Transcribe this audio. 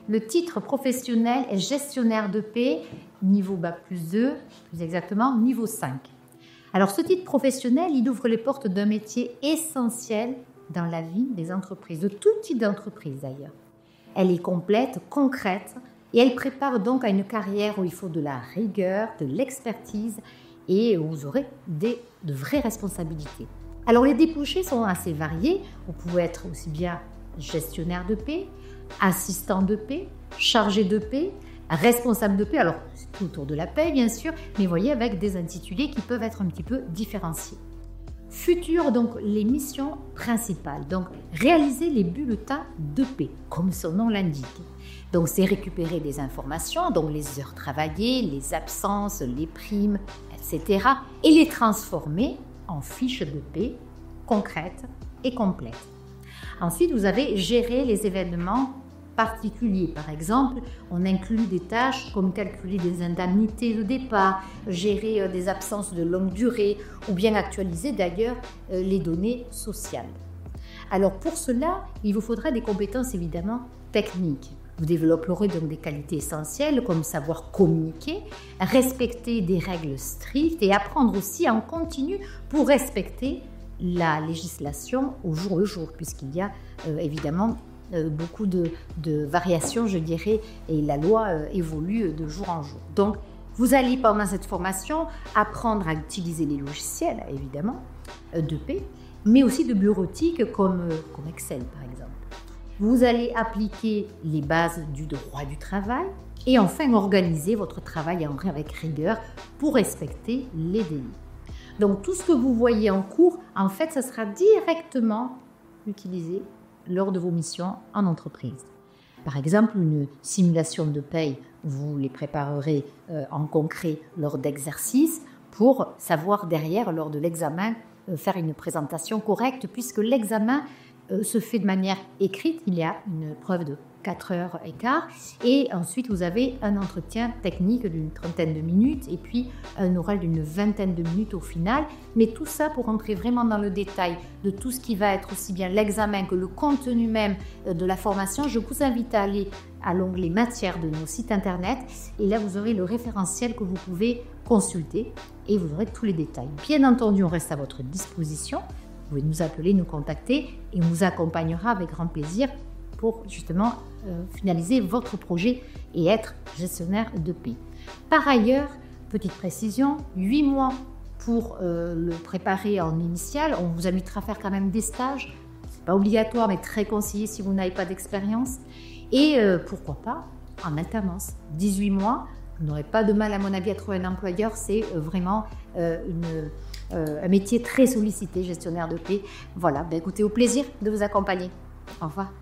Le titre professionnel est gestionnaire de paie, niveau Bac+2, plus exactement niveau 5. Alors ce titre professionnel, il ouvre les portes d'un métier essentiel dans la vie des entreprises, de tout type d'entreprise d'ailleurs. Elle est complète, concrète, et elle prépare donc à une carrière où il faut de la rigueur, de l'expertise et où vous aurez de vraies responsabilités. Alors les débouchés sont assez variés. Vous pouvez être aussi bien gestionnaire de paie, assistant de paie, chargé de paie, responsable de paie. Alors c'est tout autour de la paie bien sûr, mais vous voyez avec des intitulés qui peuvent être un petit peu différenciés. Futur, donc les missions principales. Donc réaliser les bulletins de paie, comme son nom l'indique. Donc c'est récupérer des informations, donc les heures travaillées, les absences, les primes, etc. et les transformer en fiches de paie concrètes et complètes. Ensuite, vous avez géré les événements particuliers. Par exemple, on inclut des tâches comme calculer des indemnités de départ, gérer des absences de longue durée ou bien actualiser d'ailleurs les données sociales. Alors pour cela, il vous faudra des compétences évidemment techniques. Vous développerez donc des qualités essentielles comme savoir communiquer, respecter des règles strictes et apprendre aussi en continu pour respecter la législation au jour le jour, puisqu'il y a évidemment beaucoup de variations, je dirais, et la loi évolue de jour en jour. Donc, vous allez pendant cette formation apprendre à utiliser les logiciels, évidemment, de paie, mais aussi de bureautique comme Excel, par exemple. Vous allez appliquer les bases du droit du travail et enfin organiser votre travail avec rigueur pour respecter les délais. Donc tout ce que vous voyez en cours, en fait, ça sera directement utilisé lors de vos missions en entreprise. Par exemple, une simulation de paye, vous les préparerez en concret lors d'exercices pour savoir derrière, lors de l'examen, faire une présentation correcte puisque l'examen se fait de manière écrite, il y a une preuve de 4h15 et ensuite vous avez un entretien technique d'une 30aine de minutes et puis un oral d'une 20aine de minutes au final, mais tout ça pour entrer vraiment dans le détail de tout ce qui va être aussi bien l'examen que le contenu même de la formation. Je vous invite à aller à l'onglet matière de nos sites internet et là vous aurez le référentiel que vous pouvez consulter et vous aurez tous les détails. Bien entendu, on reste à votre disposition. Vous pouvez nous appeler, nous contacter et on vous accompagnera avec grand plaisir pour justement finaliser votre projet et être gestionnaire de paie. Par ailleurs, petite précision, 8 mois pour le préparer en initial. On vous invitera à faire quand même des stages. Ce n'est pas obligatoire, mais très conseillé si vous n'avez pas d'expérience. Et pourquoi pas en alternance. 18 mois, vous n'aurez pas de mal à mon avis à trouver un employeur. C'est vraiment un métier très sollicité, gestionnaire de paie. Voilà, écoutez, au plaisir de vous accompagner. Au revoir.